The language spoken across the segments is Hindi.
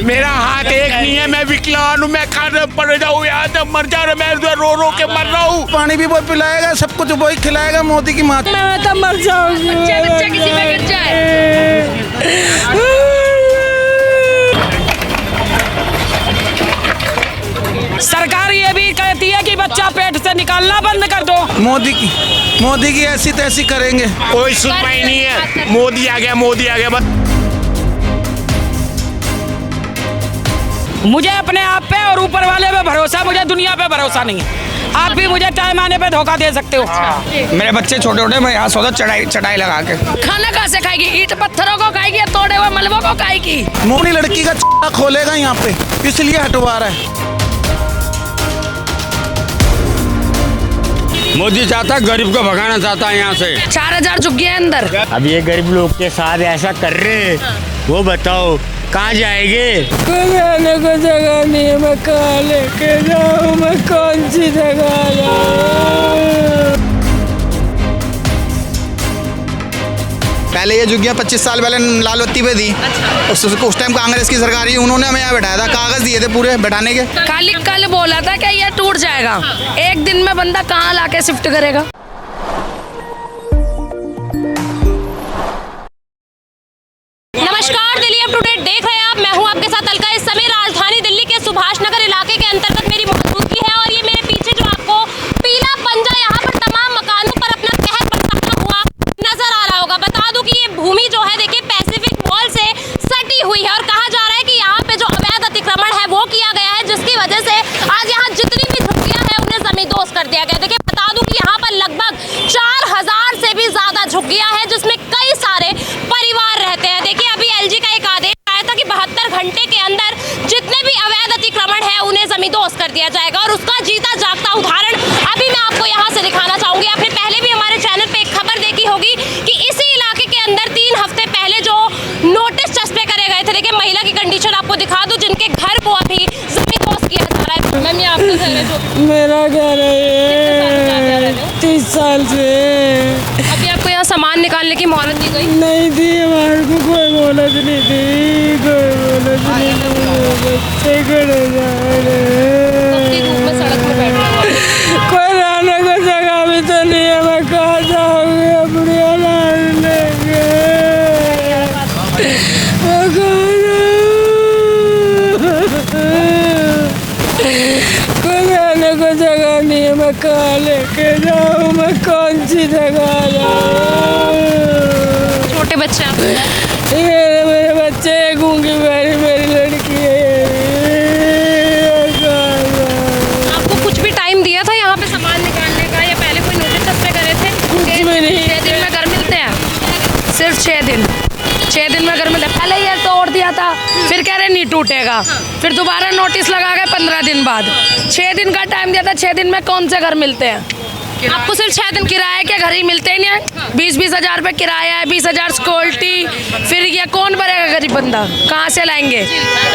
मेरा हाथ एक नहीं है, मैं विकलांग हूँ, मैं खाने पड़ जाऊँ यहाँ से मर जा रहा, मैं रो रो के मर रहा हूँ। पानी भी वो पिलाएगा, सब कुछ वही खिलाएगा मोदी की माँ। मैं तो मर जाऊंगी। बच्चा किसी में गिर जाए। सरकार ये भी कहती है कि बच्चा पेट से निकालना बंद कर दो। मोदी की ऐसी तैसी करेंगे, कोई सुनवाई नहीं है। मोदी आ गया, मोदी आ गया बस। मुझे अपने आप पे और ऊपर वाले पे भरोसा, मुझे दुनिया पे भरोसा नहीं है। आप भी मुझे टाइम आने पे धोखा दे सकते हो। मेरे बच्चे छोटे छोटे, मैं यहाँ सोचा चटाई लगा के। खाना कहाँ से खाएगी? ईंट पत्थरों को खाएगी या तोड़े हुए मलबों को खाएगी? मोदी लड़की का खोलेगा यहाँ पे, इसलिए हटवा रहा है। मोदी चाहता है, गरीब को भगाना चाहता है यहाँ से। 4000 झुग्गियाँ अंदर। अब ये गरीब लोग के साथ ऐसा कर रहे, वो बताओ कहाँ जाएंगे? रहने को जगह नहीं है, मैं कहाँ लेके जाऊँ, मैं कौन सी जगह जाऊँ? पहले ये झुग्गियाँ 25 साल पहले लालबत्ती पे दी। उस टाइम कांग्रेस की सरकार ही, उन्होंने हमें यहाँ बैठाया था, कागज दिए थे पूरे बैठाने के। खाली कल बोला था कि ये टूट जाएगा, एक दिन में बंदा कहाँ लाके शिफ्ट करेगा? नमस्कार, दिल्ली अप टू डेट देख रहे हैं आप। मैं हूं आपके साथ अलका। इस समय राजधानी दिल्ली के सुभाष नगर इलाके के अंतर्गत मेरी मौजूदगी है और ये मेरे पीछे जो आपको पीला पंजा यहाँ पर तमाम मकानों पर अपना कहर बरसाता हुआ नजर आ रहा होगा। बता दूं कि ये भूमि जो है देखिए पैसिफिक मॉल से सटी हुई है और कहा जा रहा है कि यहाँ पे जो अवैध अतिक्रमण है वो किया गया है, जिसकी वजह से आज यहाँ जितनी भी झुग्गियाँ हैं उन्हें जमींदोज कर दिया गया। देखिए बता दूं कि यहाँ पर लगभग 4000 से भी ज्यादा झुग्गियाँ हैं जिसमें कई सारे परिवार रहते हैं। देखिए अभी एलजी का एक आदेश आया था कि 72 घंटे के अंदर जितने भी अवैध अतिक्रमण है उन्हें जमींदोज कर दिया जाएगा और उसका जीता जागता उदाहरण अभी मैं आपको यहाँ से दिखाना चाहूंगी। आपने पहले भी हमारे चैनल पे एक खबर देखी होगी कि इसी इलाके के अंदर 3 हफ्ते पहले जो नोटिस चस्पे करे गए थे। देखिए महिला की कंडीशन आपको दिखा दूं, जिनके घर को अभी जमींदोज किया जा रहा है। मैम ये आपका घर है जो मेरा घर है, 30 साल से। अभी आपको यहाँ सामान निकालने की मोहलत दी गई? नहीं दी, हमारे को कोई मोहलत नहीं दी, कोई मोहलत नहीं दी। बच्चे खड़े जा रहे, धूप में सड़क में बैठ रहे हैं। कोई रहने को जगह भी तो नहीं है, मैं कहाँ जाऊँगी अपनी औलाद लेके? कोई रहने को जगह नहीं है, मैं कहाँ लेके जाऊँ, मैं कौन सी जगह जाऊँ? छोटे बच्चे आप? मेरे बच्चे, गूंगी मेरी लड़की है। आपको कुछ भी टाइम दिया था यहाँ पे सामान निकालने का या पहले कोई नोटिस चस्पे करे थे? कुछ भी नहीं। 6 दिन में घर मिलते हैं, सिर्फ 6 दिन। 6 दिन में घर मिलते। पहले ये तोड़ दिया था, फिर कह रहे नहीं टूटेगा, फिर दोबारा नोटिस लगा गए 15 दिन बाद। 6 दिन का टाइम दिया था, 6 दिन में कौन से घर मिलते हैं? आपको सिर्फ 6 दिन किराए के घर ही मिलते ही नहीं है। 20-20 हज़ार रुपये किराया है, 20 हज़ार सिक्योरिटी, फिर ये कौन भरेगा? गरीब बंदा कहाँ से लाएंगे?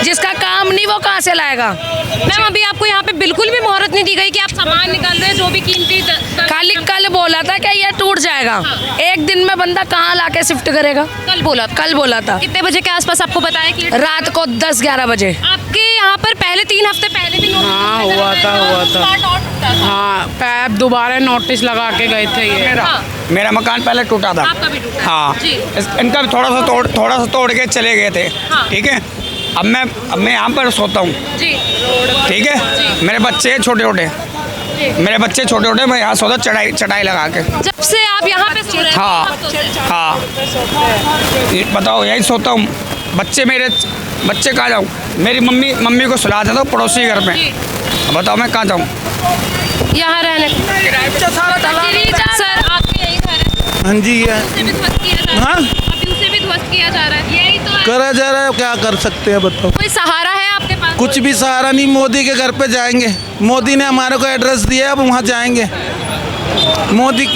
जिसका काम नहीं वो कहाँ से लाएगा? मैम अभी आपको यहाँ पे बिल्कुल भी मोहलत नहीं दी गई कि आप सामान निकाल रहे हैं जो भी कीमती? खाली कल बोला था कि ये टूट जाएगा, एक दिन में बंदा कहाँ लाके शिफ्ट करेगा? कल बोला था। कितने बजे के आसपास आपको बताया कि रात को 10-11 बजे? आपके यहाँ पर पहले 3 हफ्ते पहले भी हाँ हुआ था। हाँ पैप दोबारा नोटिस लगा के गए थे ये। मेरा मकान पहले टूटा था। आपका भी टूटा? हाँ जी। इनका भी थोड़ा सा तोड़ के चले गए थे। हाँ। ठीक है, अब मैं यहाँ पर सोता हूँ। जी। ठीक है, मेरे बच्चे छोटे छोटे, मैं यहाँ सोता चटाई लगा के। जब से आप यहाँ पे सो रहे हैं? हाँ, बताओ यही सोता हूँ। बच्चे कहाँ जाऊँ? मेरी मम्मी को सुला देता हूँ पड़ोसी घर में। बताओ मैं कहाँ जाऊँ? यहाँ रहने सर आपके यही घर है? हाँ जी है। उसे भी ध्वस्त किया जा रहा है। हाँ? अभी उसे भी ध्वस्त किया जा रहा है, यही तो है। करा जा रहा है, क्या कर सकते हैं बताओ? कोई सहारा है आपके पास? कुछ भी सहारा नहीं। मोदी के घर पे जाएंगे, मोदी ने हमारे को एड्रेस दिया है, अब वहाँ जाएंगे। मोदी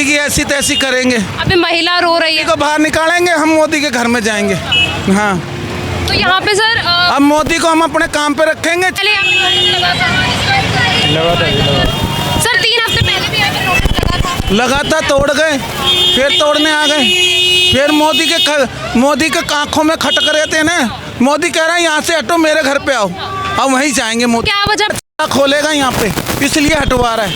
की ऐसी तैसी करेंगे, अभी महिला रो रही है को बाहर निकालेंगे, हम मोदी के घर में जाएंगे। हाँ, तो यहाँ पे सर अब मोदी को हम अपने काम पे रखेंगे। पहले यहाँ पे नोटिस लगा था। सर 3 हफ्ते पहले भी यहाँ पे नोटिस लगा था। लगा था, तोड़ गए, फिर तोड़ने आ गए, फिर मोदी के आंखों में खटक रहे थे ना, मोदी कह रहा है यहाँ से हटो, मेरे घर पे आओ, अब वहीं जाएंगे। मोदी क्या वजह खोलेगा यहाँ पे, इसलिए हटवा रहा है।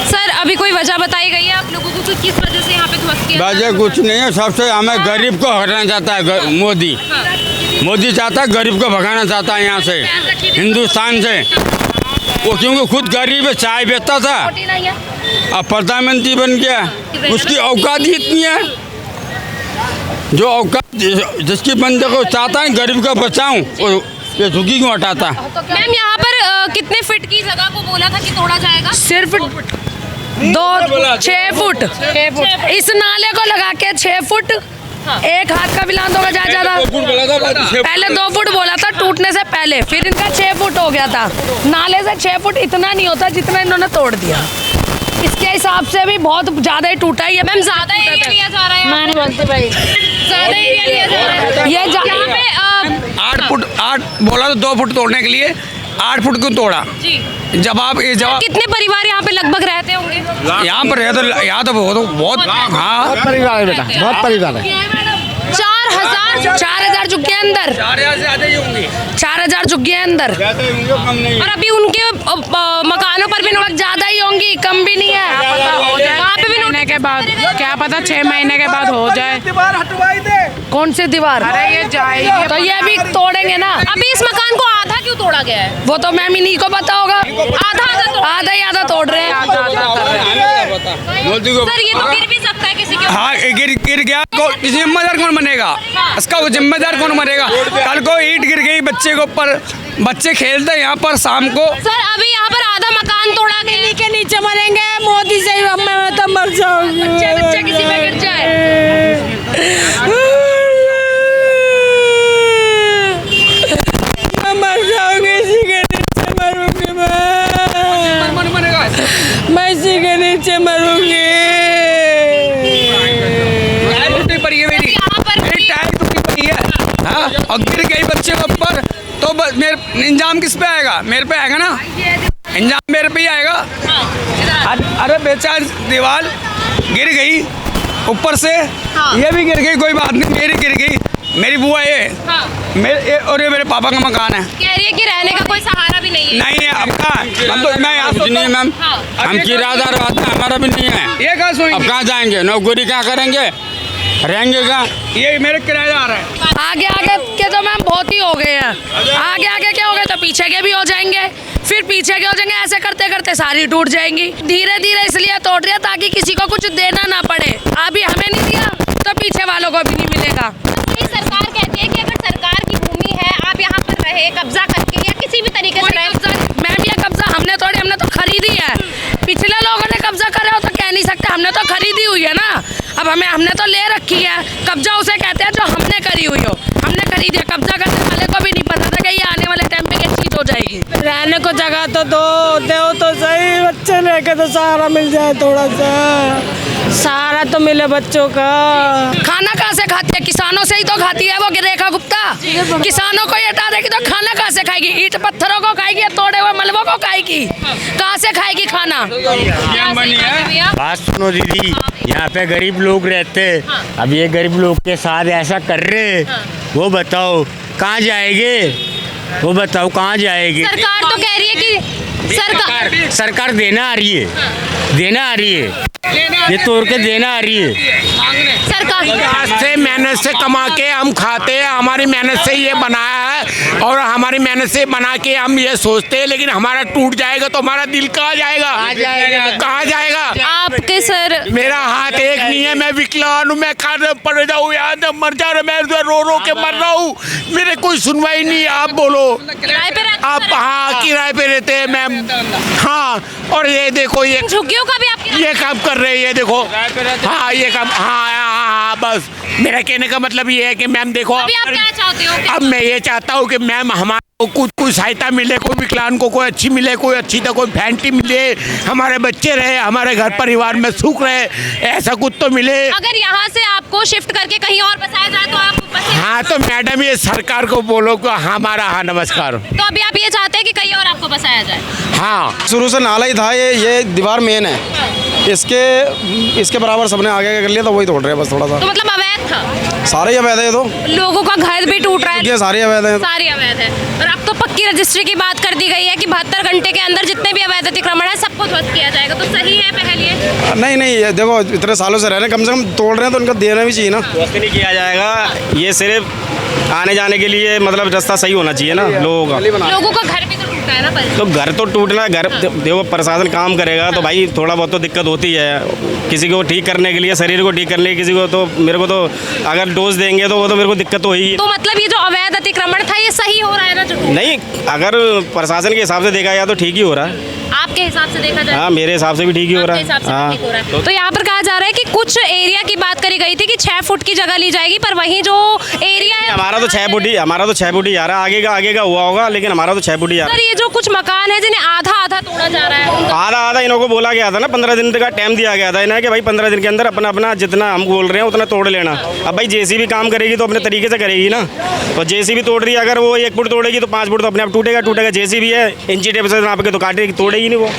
सर, अभी कोई वजह बताई गई है आप लोगों को कि किस वजह से यहाँ पे ध्वस्त किया? वजह कुछ नहीं है, सबसे हमें गरीब को हटाना चाहता है मोदी। मोदी चाहता है गरीब को भगाना चाहता है यहाँ से, हिंदुस्तान से। वो क्योंकि खुद गरीब है, चाय बेचता था, अब प्रधानमंत्री बन गया। उसकी औकात ही इतनी है, जो औकात जिसकी बंदे को चाहता है गरीब का बचाऊं, ये झुकी क्यों हटाता? मैम, यहाँ पर कितने फीट की जगह को बोला था कि तोड़ा जाएगा? सिर्फ 6 फुट। इस नाले को लगा के 6 फुट, एक हाथ का बिलान होगा ज्यादा। पहले 2 फुट बोला था टूटने से पहले, फिर इनका 6 फुट हो गया था। नाले से 6 फुट इतना नहीं होता जितना इन्होंने तोड़ दिया। इसके हिसाब से भी बहुत ज्यादा ही टूटा ही है। मैम, ज्यादा एरिया लिया जा रहा है, मैं नहीं बोलती भाई, ज्यादा एरिया लिया जा रहा है। ये यहाँ पे 8 फुट 8 बोला तो 2 फुट तोड़ने के लिए 8 फुट क्यों तोड़ा? जी, जवाब कितने परिवार यहाँ पे लगभग रहते होंगे? यहाँ पर यहाँ तो बहुत हाँ परिवार है बेटा, बहुत परिवार है। 4,000 झुग्गी अंदर, 4,000 से ज्यादा ही होंगे। 4,000 झुग्गी अंदर, कम नहीं। और अभी उनके मकानों पर भी नोट ज्यादा ही होंगी, कम भी नहीं है। वहाँ पे भी महीने के बाद, क्या पता 6 महीने के बाद हो जाए। दीवार हटवाई दे। कौन सी दीवार? अरे ये जाएगी तो ये भी तोड़ेंगे ना। अभी इस मकान को आधा क्यों तोड़ा गया है? वो तो मैम इन्हीं को पता होगा। आधा ही आधा तोड़ रहे हैं। सर, ये तो गिर भी सकता है किसी के ऊपर। हाँ, गिर गया, जिम्मेदार कौन बनेगा? इसका वो जिम्मेदार कौन बनेगा? कल को ईंट गिर गई बच्चे के ऊपर, बच्चे खेलते यहाँ पर शाम को। सर, अभी यहाँ पर आधा मकान तोड़ा गया है। के नीचे मरेंगे, मोदी से मैं तो मर जाऊंगी। बच्चे किसी में गिर जाए। मैं मर जाऊंगी, इसी के नीचे मरूंगी मैं इसी के नीचे मरूंगी। टायर टूटी पड़ी है मेरी, टायर टूटी पड़ी है। हाँ, और गिर गई बच्चे के ऊपर तो मेरे इंजाम किस पे आएगा? मेरे पे आएगा ना, इंजाम मेरे पे ही आएगा। अरे बेचारी दीवार गिर गई ऊपर से, ये भी गिर गई, कोई बात नहीं, मेरी गिर गई, मेरी बुआ ये, और ये मेरे पापा का मकान है। कह रही है कि रहने का कोई सहारा भी नहीं है। नहीं है, अब कहाँ? हम तो मैं यहाँ नहीं मैम, हम किराएदार आदमी, हमारा भी नहीं है। ये कहाँ सोएंगे? अब कहाँ जाएंगे? नौकरी क्या करेंगे? रहेंगे कहाँ? ये मेरे किराएदार है। आगे आगे के तो मैम बहुत ही हो गए हैं। आगे आगे क्या हो गए तो पीछे के भी हो जाएंगे, फिर पीछे के हो जाएंगे। ऐसे करते करते सारी टूट जाएंगी। धीरे धीरे इसलिए तोड़ रही है ताकि किसी को कुछ देना ना पड़े। अभी हमें नहीं दिया तो पीछे वालों को भी नहीं मिलेगा। ये सरकार कहती है कि अगर सरकार की भूमि है, आप यहाँ पर रहे कब्जा करके या किसी भी तरीके से रहे। मैम ये कब्जा हमने तोड़ी, हमने तो खरीदी है। पिछले लोगों ने कब्जा करा हो तो कह नहीं सकते, हमने तो खरीदी हुई है ना। अब हमने तो ले रखी है। कब्जा उसे कहते हैं जो हमने करी हुई हो, हमने खरीदी है। कब्जा करने वाले को भी नहीं पता था कि ये आने वाले टाइम पे क्या चीज हो जाएगी। रहने को जगह तो दो तो सही, बच्चे लेके तो सहारा मिल जाए, थोड़ा सा सहारा तो मिले बच्चों का। खाना कहाँ से खाती है? किसानों से ही तो खाती है वो रेखा गुप्ता। किसानों को हटा देगी तो खाना कहाँ से खाएगी? ईंट पत्थरों को खाएगी, तोड़े हुए मलबों को खाएगी, कहाँ से खाएगी खाना? बात सुनो दीदी, यहाँ पे गरीब लोग रहते, अब ये गरीब लोग के साथ ऐसा कर रहे, वो बताओ कहाँ जाएंगे? वो बताओ कहाँ जाएंगे? सरकार तो कह रही है कि सरकार देना आ रही है, देना आ रही है, ये तोड़ के देना आ रही है। सरकार से मेहनत से कमा के हम खाते हैं, हमारी मेहनत से ये बनाया है और हमारी मेहनत से बना के हम ये सोचते हैं, लेकिन हमारा टूट जाएगा तो हमारा दिल कहाँ जाएगा? कहाँ जाएगा? आपके सर, मेरा हाथ एक नहीं है, मैं विकलांग हूँ, मैं खाने पड़ जाऊँ, याद मर जा रहा, मैं रो रो के मर रहा हूँ, मेरे कोई सुनवाई नहीं। आप बोलो, किराए पे रहते? आप हाँ किराए पे रहते हैं मैम। हाँ, और ये देखो ये झुग्गियों का भी आप ये काम कर रहे हैं, ये देखो। हाँ ये काम, हाँ बस मेरा कहने का मतलब ये है कि मैम देखो, अभी आप क्या चाहते हो? अब मैं ये चाहता हूँ कि मैम हमारे को कुछ सहायता मिले, कोई विकलांग को कोई अच्छी मिले, कोई अच्छी तो कोई फैंटी मिले, हमारे बच्चे रहे, हमारे घर परिवार में सुख रहे, ऐसा कुछ तो मिले। अगर यहाँ से आपको शिफ्ट करके कहीं और बसाया जाए तो आप हाँ तो मैडम ये सरकार को बोलो कि हमारा हाँ नमस्कार। तो अभी आप ये चाहते हैं कि कहीं और आपको बसाया जाए? हाँ शुरू से नाला ही था, ये दीवार मेन है, इसके बराबर सबने आगे कर लिया तो वही तोड़ रहे हैं बस थोड़ा सा। तो मतलब अवैध था, सारे ही अवैध है ये तो, लोगों का घर भी टूट रहा है, ये सारे अवैध है। सारी अवैध है। और अब तो पक्की रजिस्ट्री की बात कर दी गई है कि 72 घंटे के अंदर जितने भी अवैध अतिक्रमण है सबको ध्वस्त किया जाएगा। तो सही है पहल ये? नहीं ये देखो इतने सालों से रह रहे हैं, कम से कम तोड़ रहे हैं तो उनको देना भी चाहिए ना। ध्वस्त नहीं किया जाएगा, ये सिर्फ आने जाने के लिए मतलब रास्ता सही होना चाहिए ना लोगों का। लोगों का घर भी तो टूटा है ना पर। तो घर तो टूटना, घर देखो प्रशासन काम करेगा तो भाई थोड़ा बहुत तो दिक्कत होती है, किसी को ठीक करने के लिए, शरीर को ठीक करने के लिए, किसी को तो मेरे को तो अगर डोज देंगे तो वो तो मेरे को दिक्कत होगी। तो मतलब ये जो अवैध अतिक्रमण था ये सही हो रहा है ना? जो नहीं, अगर प्रशासन के हिसाब से देखा जाए तो ठीक ही हो रहा है। आपके हिसाब से देखा जाए? हाँ, मेरे हिसाब से भी ठीक ही हो रहा है। हाँ। तो यहाँ पर कहा जा रहा है कि कुछ एरिया की बात करी गई थी कि 6 फुट की जगह ली जाएगी, पर वहीं जो एरिया है हमारा तो 6 फुट ही आ रहा है, आगे का हुआ होगा, लेकिन हमारा तो 6 फुट ही आ रहा सर, ये जो कुछ मकान है जिन्हें आधा तोड़ा जा रहा है, है। आधा इनको बोला गया था ना, 15 दिन का टाइम दिया गया था इन्हें कि भाई 15 दिन के अंदर अपना जितना हम बोल रहे हैं उतना तोड़ लेना। अब भाई जेसीबी काम करेगी तो अपने तरीके से करेगी ना, तो जेसीबी तोड़ रही है, अगर वो 1 फुट तोड़ेगी तो 5 फुट तो अपने आप टूटेगा। जेसीबी है, इंची टेप से नाप के तो काटेगी, तोड़ेगी नहीं वो।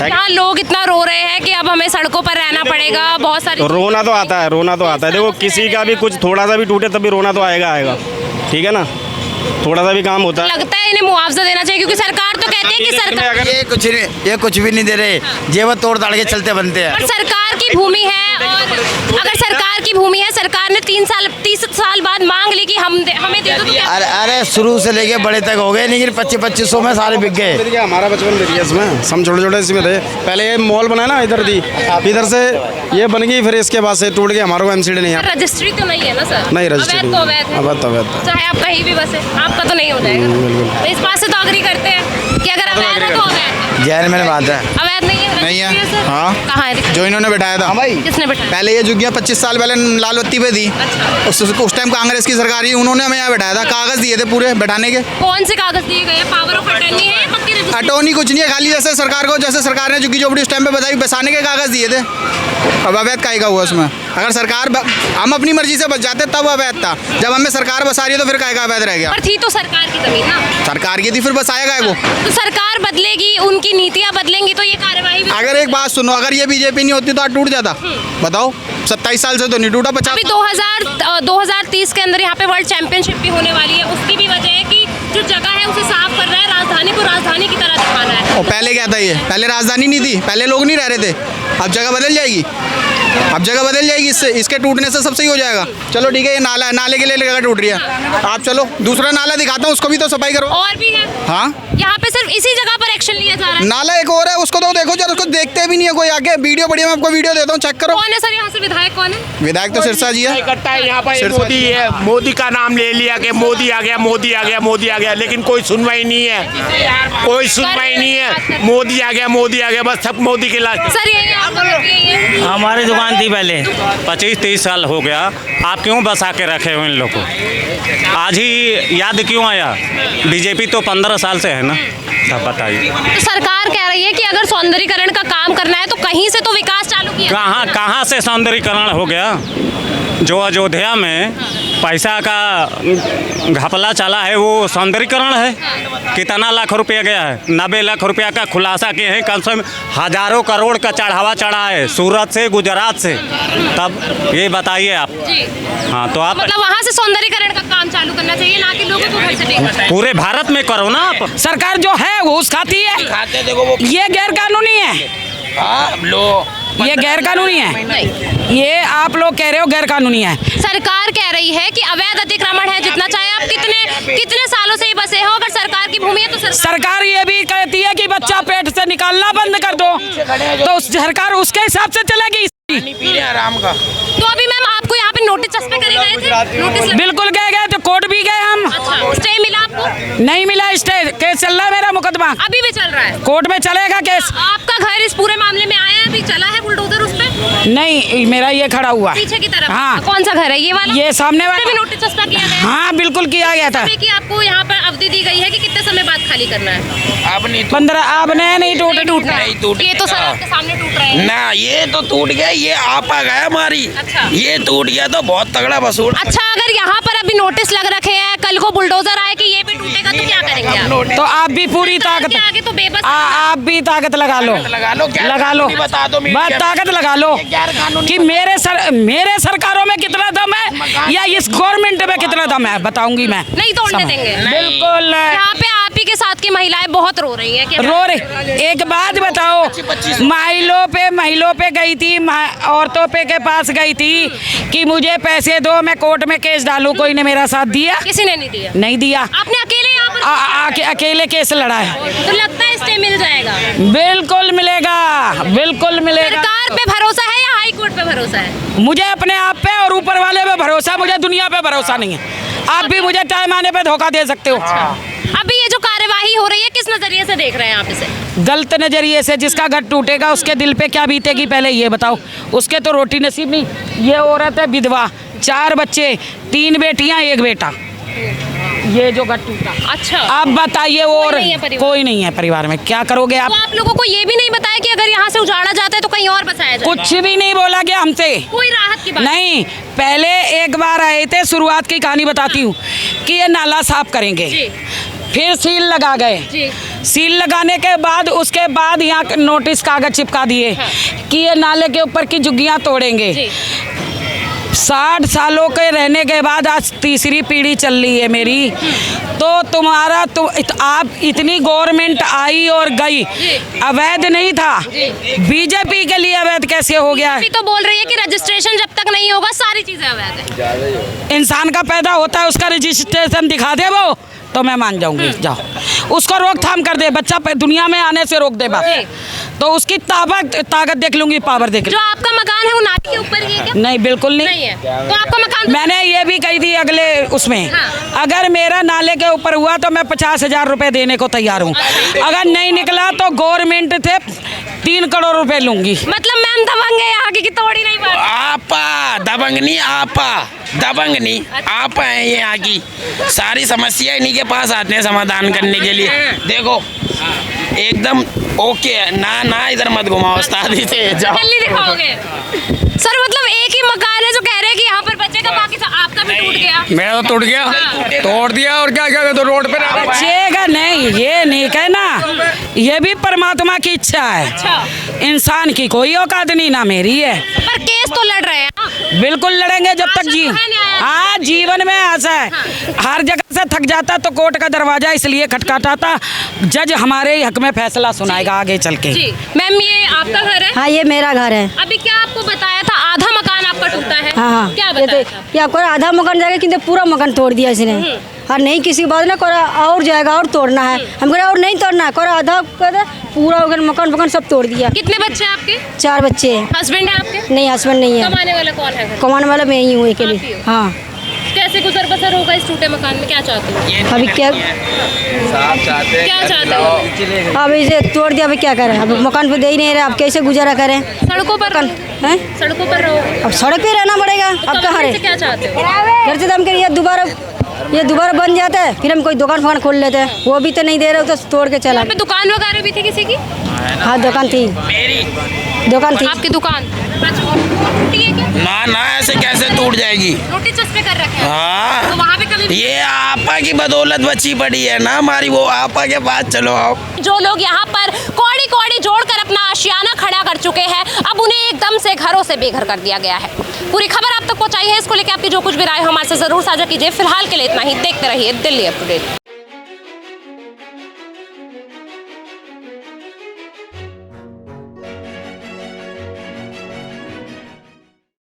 यहाँ लोग इतना रो रहे हैं कि अब हमें सड़कों पर रहना पड़ेगा, बहुत सारी रोना तो आता है। देखो किसी का भी कुछ थोड़ा सा भी टूटे तभी रोना तो आएगा, ठीक है ना, थोड़ा सा भी काम होता है। लगता है इन्हें मुआवजा देना चाहिए, क्योंकि सरकार तो कहती है कि सरकार ये कुछ भी नहीं दे रहे, जेवर तोड़ ताड़ के चलते बनते हैं। और सरकार की भूमि है, और अगर सरकार की भूमि है, सरकार ने 30 साल बाद मांग ली कि हमें दे दो, तो क्या? अरे शुरू से लेके बड़े तक हो गए, लेकिन 2500 में सारे बिक गए। हमारा बचपन भी इसमें, हम छोटे इसमें थे। पहले ये मॉल बना ना इधर थी, इधर से ये बन गई, फिर इसके बाद से टूट गया। हमारे को एमसीडी नहीं है, रजिस्ट्री तो नहीं है ना सर? नहीं रजिस्ट्री, अवैध चाहे आप कहीं भी बसे, आपका तो नहीं हो जाएगा। तो इस बात से तो अग्री करते हैं कि अगर अवैध है तो अवैध जहर में बात है, अवैध नहीं है सर? हाँ, कहाँ है? जो इन्होंने बैठाया था भाई, किसने बैठाया? पहले ये झुग्गियाँ 25 साल पहले लाल बत्ती पे थी। उस टाइम कांग्रेस की सरकार ही, उन्होंने हमें यहाँ बैठाया था, कागज दिए थे पूरे बैठाने के। कौन से कागज दिए गए? पावर ऑफ अटर्नी है, पक्की रजिस्ट्री? अटॉर्नी कुछ नहीं है, खाली जैसे सरकार ने झुग्गी झोपड़ी उस टाइम पे बताई, बसाने के कागज दिए थे। अब अवैध काहे का हुआ उसमें? अगर सरकार हम अपनी मर्जी से बच जाते तब अवैध था, जब हमें सरकार बसा रही है तो फिर काहे का अवैध रह गया? पर थी तो सरकार की जमीन ना, सरकार की थी, फिर बसाएगा वो। तो सरकार बदलेगी, उनकी नीतियाँ बदलेंगी तो ये कार्यवाही। अगर एक बात सुनो, अगर ये बीजेपी नहीं होती तो आज टूट जाता? बताओ, 27 साल से तो नहीं टूटा। 50 अभी 2030 के अंदर यहाँ पे वर्ल्ड चैंपियनशिप भी होने वाली है, उसकी भी वजह है कि जो जगह है उसे साफ कर रहा है, राजधानी को राजधानी की तरह दिखाना है। और पहले क्या था, ये पहले राजधानी नहीं थी, पहले लोग नहीं रह रहे थे, अब जगह बदल जाएगी। इससे इसके टूटने से सब सही हो जाएगा। चलो ठीक है, ये नाले के लिए जगह टूट रही है, आप चलो दूसरा नाला दिखाता हूँ, उसको भी तो सफाई करो। और भी है हाँ, यहाँ पे सिर्फ इसी जगह पर एक्शन लिया जा रहा है। नाला एक और है, उसको तो देखो जरा, उसको देखते भी नहीं है कोई आगे। वीडियो बढ़िया, मैं आपको वीडियो देता हूँ, चेक करो। कौन है सर यहाँ से विधायक? कौन है विधायक? तो सिरसा जी है। करता है यहाँ पर मोदी है, मोदी का नाम ले लिया कि मोदी आ गया, लेकिन कोई सुनवाई नहीं है, मोदी आ गया, बस सब मोदी के लास्ट। सर यही हमारी दुकान थी पहले, 25-30 साल हो गया, आप क्यों बसा के रखे हो इन लोग को? आज ही याद क्यों आया? बीजेपी तो 15 साल से है ना, तब बताइए। तो सरकार कह रही है कि अगर सौंदर्यीकरण का काम करना है तो कहीं से तो विकास चालू किया। कहाँ से सौंदर्यीकरण हो गया? जो अयोध्या में पैसा का घपला चला है वो सौंदर्यीकरण है। कितना लाख रुपया गया है? 90 लाख रुपया का खुलासा किए हैं, कम से कम हजारों करोड़ का चढ़ावा चढ़ा है सूरत से, गुजरात से। तब ये बताइए आप। हाँ, तो आप मतलब वहाँ से सौंदर्यीकरण का काम चालू करना चाहिए, ना कि लोगों को घर से बेघर। पूरे भारत में करो ना आप। सरकार जो है घूस खाती है, ये गैर कानूनी है। ये गैर कानूनी है, ये आप लोग कह रहे हो गैर कानूनी है। सरकार कह रही है कि अवैध अतिक्रमण है, जितना चाहे आप कितने सालों से ही बसे हो, अगर सरकार की भूमि है तो सरकार ये भी कहती है कि बच्चा पेट से निकालना बंद कर दो, तो सरकार उसके हिसाब से चलेगी। आराम का तो अभी मैम आपको यहाँ पे नोटिस चस्पे करे गए थे? नोटिस बिल्कुल गए तो कोर्ट भी गए हम। अच्छा, स्टे मिला आपको? नहीं मिला स्टे, केस चल रहा है मेरा मुकदमा, अभी भी चल रहा है, कोर्ट में चलेगा केस। आपका घर इस पूरे मामले में आया है, अभी चला है बुलडोजर उस पे? नहीं, मेरा ये खड़ा हुआ पीछे की तरफ। हाँ। कौन सा घर है? ये वाला? ये सामने वाला भी नोटिस चस्पा किया गया? हाँ बिल्कुल किया गया था। कि आपको यहाँ पर अवधि दी गई है कि कितने समय बाद खाली करना है? अब नहीं 15 अब नहीं टूटना नहीं टूट ये तो सर आपके सामने टूट रहे हैं ना, ये तो टूट गया, ये आपा गया हमारी। अच्छा। ये टूट गया तो बहुत तगड़ा वसूल। अच्छा, अगर यहाँ पर अभी नोटिस लग रखे हैं, कल को बुलडोजर आए कि ये भी टूटेगा तो क्या करेंगे आप? नोटिस। तो आप भी पूरी ताकत आगे तो बेबस आप भी ताकत लगा लो, लगा लो, क्या लगा लो, कानूनी बता दो मीडिया बस में। ताकत लगा लो गैर कानूनी कि मेरे सरकारों में कितना दम है या इस गवर्नमेंट में कितना दम है, बताऊंगी मैं। नहीं तोड़ने देंगे। बिल्कुल। यहाँ पे आप ही के साथ की महिलाएं बहुत रो रही हैं। रो रहे। एक बात बताओ, महिलों पे गई थी, औरतों पे के पास गई थी कि मुझे पैसे दो, मैं कोर्ट में केस डालूं, कोई ने मेरा साथ दिया? किसी ने नहीं दिया। नहीं दिया। आपने अकेले यहाँ पर अकेले केस लड़ा है। तो लगता है स्टे मिल जाएगा। बिल्कुल मिलेगा, बिल्कुल मिलेगा। सरकार पे भरोसा है या हाई कोर्ट पे भरोसा है? मुझे अपने आप पे और ऊपर वाले पे भरोसा, मुझे दुनिया पे भरोसा नहीं है। आप भी मुझे टाइम आने पे धोखा दे सकते हो। अभी ये जो कार्यवाही हो रही है किस नजरिए से देख रहे हैं आप इसे? गलत नजरिए से। जिसका घर टूटेगा उसके दिल पे क्या बीतेगी पहले ये बताओ। उसके तो रोटी नसीब नहीं। ये औरत है विधवा, 4 बच्चे, 3 बेटियां 1 बेटा, ये जो घर टूटा। अच्छा, आप बताइए, और कोई नहीं है परिवार में, क्या करोगे आप? तो आप लोगों को ये भी नहीं बताया कि अगर यहाँ से उजाड़ा जाता है तो कहीं और बसाया जाए? कुछ भी नहीं बोला गया हमसे, कोई राहत की बात नहीं। पहले एक बार आए थे, शुरुआत की कहानी बताती हूँ कि ये नाला साफ करेंगे, फिर सील लगा गए। सील लगाने के बाद उसके बाद यहाँ नोटिस कागज चिपका दिए कि ये नाले के ऊपर की झुग्गियाँ तोड़ेंगे। 60 सालों के रहने के बाद आज तीसरी पीढ़ी चल रही है मेरी। तो आप इतनी गवर्नमेंट आई और गई, अवैध नहीं था। बीजेपी के लिए अवैध कैसे हो गया? तो बोल रही है कि रजिस्ट्रेशन जब तक नहीं होगा सारी चीजें अवैध है। इंसान का पैदा होता है, उसका रजिस्ट्रेशन दिखा दे वो, तो मैं मान जाऊंगी। जाओ उसको रोकथाम कर दे, बच्चा दुनिया में आने से रोक दे बस, तो उसकी ताकत देख लूंगी, पावर देख जो आपका मकान है वो नाली के ऊपर ही है क्या? नहीं, बिल्कुल नहीं है। तो आपका मकान मैंने ये भी कही थी अगले उसमें, अगर मेरा नाले के ऊपर हुआ तो मैं 50,000 रुपए देने को तैयार हूँ। अगर नहीं निकला तो गवर्नमेंट से 3 करोड़ रुपए लूंगी। मतलब मैम दबंग है यहाँ की तोड़ी नहीं बात। आपा दबंग नहीं, आपा दबंग नहीं, आप हैं यहाँ की। सारी समस्या इन्हीं के पास आते हैं समाधान करने के लिए। देखो एकदम ओके है ना, इधर मत घुमाओ उस्तादी से, जाओ। जल्दी दिखाओगे सर? मतलब एक ही मकान है जो कह रहे हैं कि यहाँ पर बचेगा, बाकी आपका भी टूट गया। मेरा तो टूट गया, तोड़ दिया और क्या क्या, तो रोड पे बचेगा नहीं, ये नहीं कहना, ये भी परमात्मा की इच्छा है। इंसान की कोई औकात नहीं, ना मेरी है। पर केस तो लड़ रहे हैं। बिल्कुल लड़ेंगे जब तक हाँ, जीवन में ऐसा है, हर जगह से थक जाता तो कोर्ट का दरवाजा इसलिए खटखटाता, जज हमारे हक में फैसला सुनाएगा आगे चल के। मैम ये आपका घर है? हाँ, ये मेरा घर है। अभी क्या आपको बताया था आधा मकान आपका टूटा है? हाँ, क्या बताया था? ये आपको आधा मकान जाएगा, किंतु पूरा मकान तोड़ दिया इसने। और नहीं किसी की बात ना कोरा और जाएगा और तोड़ना है, हम कह और नहीं तोड़ना है, कोरा आधा पूरा मकान सब तोड़ दिया। कितने बच्चे हैं आपके? 4 बच्चे हैं। हस्बैंड है आपके? नहीं, हस्बैंड नहीं है। कमाने वाला कौन है? कमाने वाला मैं ही हूँ अकेले। हाँ। कैसे गुजर बसर होगा इस टूटे मकान में? क्या चाहते हो? अभी क्या चाहते हो? अब इसे तोड़ दिया, अभी क्या करें? अब मकान पे दे ही नहीं रहे, अब कैसे गुजारा करें? सड़कों पर हैं? सड़कों पर रहो। अब सड़क पे रहना पड़ेगा। अब कहाँ रहे? क्या चाहते हो? घर से हम करिए ये दोबारा बन जाता है, फिर हम कोई दुकान खोल लेते हैं, वो भी तो नहीं दे रहे, तो तोड़ के चला। पे दुकान वगैरह भी थी किसी की? हाँ, दुकान थी। दुकान थी आपकी दुकान? ना ऐसे कैसे टूट जाएगी? रोटी चस्पे कर रखे हैं। हाँ, तो वहाँ पे कभी ये आपा की बदौलत बची पड़ी है ना हमारी, वो आपा के पास चलो आओ। जो लोग यहाँ पर कौड़ी कौड़ी जोड़कर अपना आशियाना खड़ा कर चुके हैं, अब उन्हें एकदम से घरों से बेघर कर दिया गया है। पूरी खबर आप तक पहुँचाई है, इसको लेकर आपकी जो कुछ भी राय हमारे से जरूर साझा कीजिए। फिलहाल के लिए इतना ही, देखते रहिए दिल्ली अपडेट।